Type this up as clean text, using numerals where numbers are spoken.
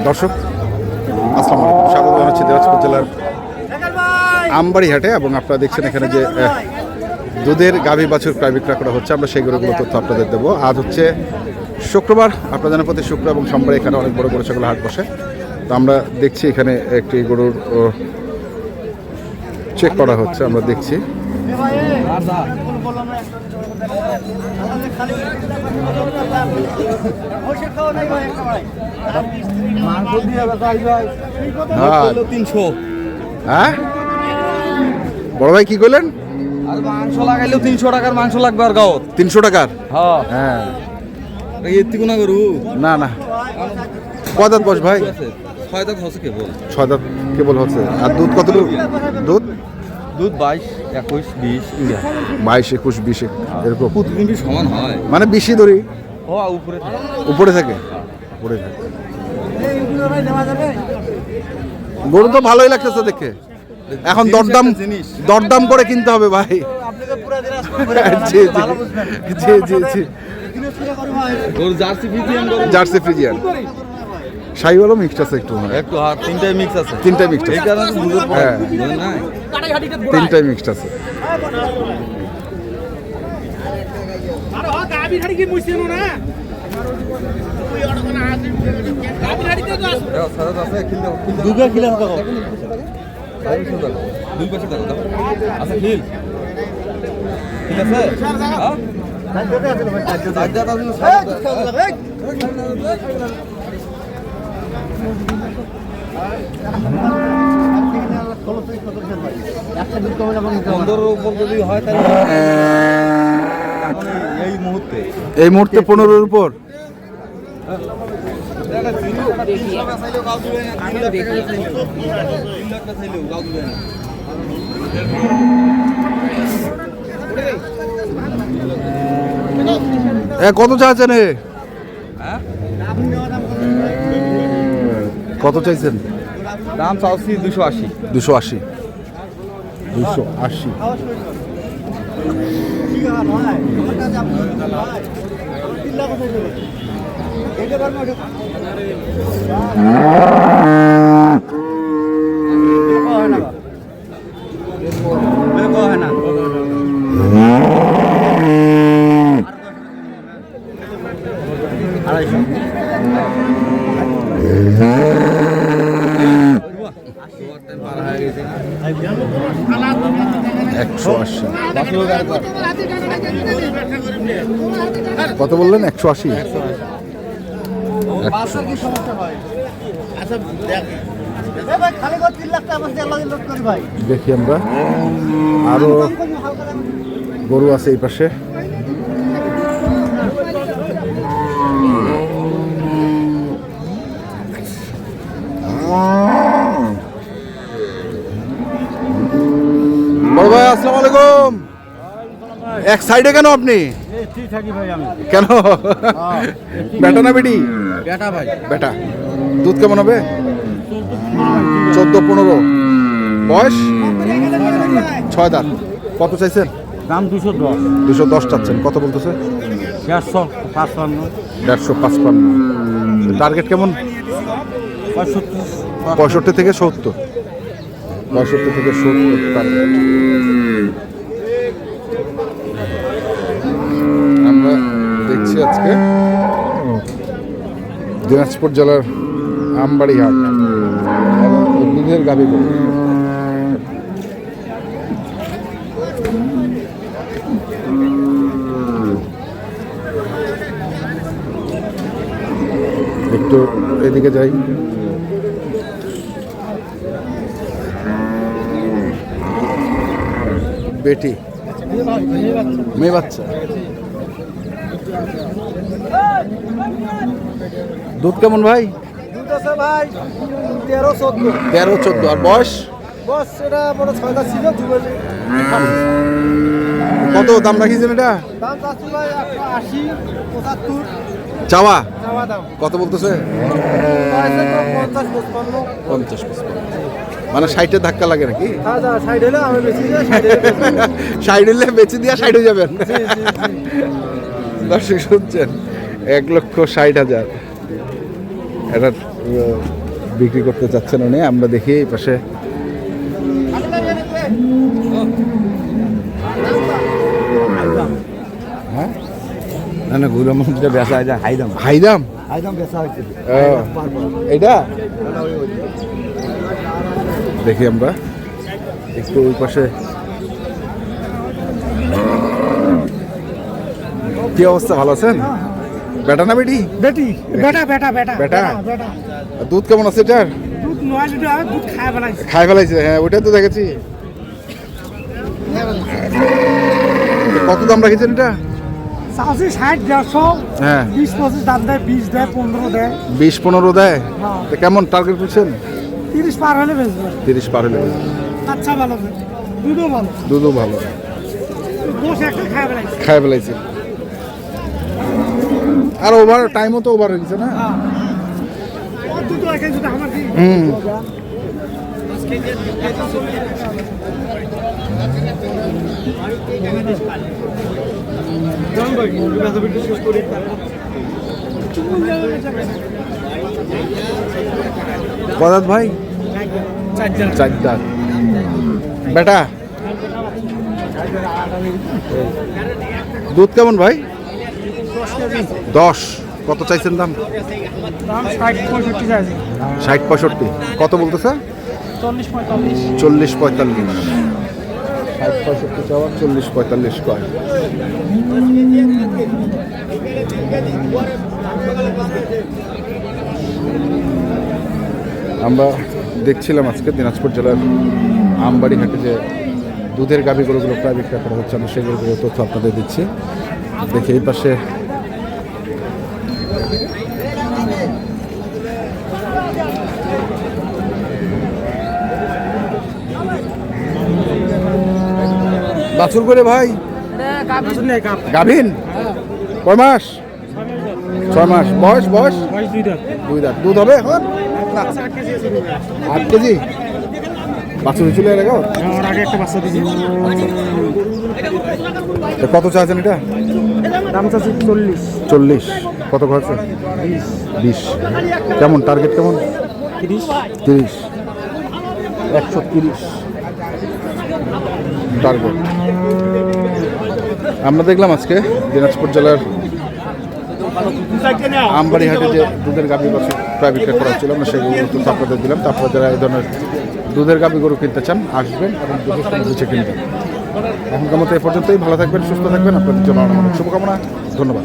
দর্শক আসসালামু আলাইকুম, স্বাগত জানাচ্ছি দিনাজপুর জেলার আমবাড়ি হাটে। এবং আপনারা দেখছেন এখানে যে দুধের গাভী বাছুর প্রায় বিক্রয় করা হচ্ছে, আমরা সেই গরুগুলো তথ্য আপনাদের দেবো। আজ হচ্ছে শুক্রবার, আপনারা জানেন প্রতি শুক্র এবং সোমবার এখানে অনেক বড় বড় ছাগল হাট বসে। তো আমরা দেখছি এখানে একটি গরুর চেক করা হচ্ছে, আমরা দেখছি। হ্যাঁ বড় ভাই কি করলেন? মাংস লাগাইলেও 300 টাকার মাংস লাগবে। আর গাঁও 300 টাকার? হ্যাঁ না না না। কয় দাঁত বস ভাই? 6 দাঁত হচ্ছে কেবল। 6 দাঁত কেবল হচ্ছে। আর দুধ কতটুকু? দুধ 22, 21, 20 22, 21, 20 এরকম প্রতিদিন সমান হয়, মানে বেশি ধরি উপরে উপরে থাকে। উপরে থাকে। গরু তো ভালোই লাগতেছে দেখে। এখন দরদাম করে কিনতে হবে ভাই। জি জি জি জি জি। জার্সি ফ্রিজিয়ান শাহিওয়ালও মিক্সড আছে একটু, একটু তিনটাই মিক্স আছে। তিনটাই মিক্সড এই কারণে দুধের হ্যাঁ নাই, তিনটাই মিক্সড আছে। এই মুহূর্তে 15-এর উপর। কত চাইছেন? কত চাইছেন? দাম চাচ্ছি 280। 280 280। কত বললেন? 180। দেখি আমরা আরো গরু আছে এই পাশে। বড় ভাই আসসালামু আলাইকুম। এক সাইডে কেন আপনি? কেন? বেটা না বেটি? বেটা ভাই। বেটা। দুধ কেমন হবে? 14-15। বয়স 6 দাঁত। কত চাইছেন? দাম 210। 210 চাচ্ছেন। কত বলতেছে? 155। টার্গেট কেমন? 65 থেকে 70। 65 থেকে 70 টার্গেট। আমরা দেখছি আজকে দিনাজপুর জেলার আমবাড়ি হাট দুধের গাভী গরু। একটু এদিকে যাই। বেটি মেয়ে বাচ্চা। দুধ কেমন ভাই? দুধ আছে ভাই 13-14। 13-14। আর বয়স? বস এটা বড় 6 দাঁত ছিল। কত দাম রাখিছেন এটা? দাম চাচ্ছি ভাই 80, 75 চাওয়া। দাম কত বলতেছে? 50, 55। 50-55। মানে সাইডে ধাক্কা লাগে নাকি? সাইড হলে আমি বেশি সাইড হলে বেঁচে দিয়া সাইড হয়ে যাবেন। দর্শক শুনছেন, 1,60,000 এটা বিক্রি করতে চাচ্ছেন উনি। আমরা দেখি এই পাশে হ্যাঁ না না ঘুরে মধ্যে বেচা যায় হাইদাম হাইদাম হাইদাম বেচা হচ্ছে এইটা দেখি আমরা একটু ওই পাশে কি অবস্থা, ভালো আছেন? বেটা না বেটি? বেটি বেটা বেটা বেটা বেটা? বেটা দুধ কেমন আছে এটার? দুধ 9 লিটার দুধ খায় ফেলাইছে খাই ফেলাইছে, হ্যাঁ ওইটাই তো দেখেছি। কত দাম রাখেছেন এটা? চাষি 60-150 হ্যাঁ 20-25 দাম দেয়, 20 দেয়, 15 দেয়। 20-15 দেয়। হ্যাঁ। তো কেমন টার্গেট করছেন? 30 পার হলে বেচবে। 30 পার হলে বেচবেন। আচ্ছা ভালো হবে, দুধও ভালো, দুধও ভালো, দোষ একটা খায় ফেলাইছে। খাই ফেলাইছে। আর ওভার টাইমও তো ওভার হয়ে গেছে না? হ্যাঁ ও দুধ এখানে যদি আমার দিই হুম। কদাত ভাই? 4 দাঁত। বেটা দুধ কেমন ভাই? 10। কত চাইছেন দাম? দাম 60-65 চাইছে, 60-65। কত বলতেছে? 40-45। 40-45। 60-65 চাওয়া, 40-45 কয়। আমরা দেখছিলাম আজকে দিনাজপুর জেলার আমবাড়ি হাটে যে দুধের গাভী গরুগুলো প্রায় বিক্রি করা হচ্ছে, আমরা সেগুলো তথ্য আপনাদের দিচ্ছি। দেখি এই পাশে বাছুর করে ভাই গাভীন কয় মাস? 6 মাস। বয়স বয়স 2 দাঁত। দুধ হবে এখন 8 কেজি। বাছুর ছিল এর আগে? আগে একটা বাচ্চা দিয়েছি, তো কত চাচ্ছেন এটা? দাম চাচ্ছি 40। 40। কত খরচ? 20। কেমন টার্গেট কেমন? 30। 30। 130 টার্গেট। আমরা দেখলাম আজকে দিনাজপুর জেলার আমবাড়ি হাটে যে দুধের গাভী বাছুর প্রায় বিক্রি করা হচ্ছিল, আমরা সেগুলো তথ্য আপনাদের দিলাম। তারপরে যারা এই ধরনের দুধের গাভী গরু কিনতে চান আসবেন এবং বুঝে কিনবেন। এখনকার মতো এ পর্যন্তই। ভালো থাকবেন, সুস্থ থাকবেন, আপনাদের জন্য অনেক শুভকামনা। ধন্যবাদ।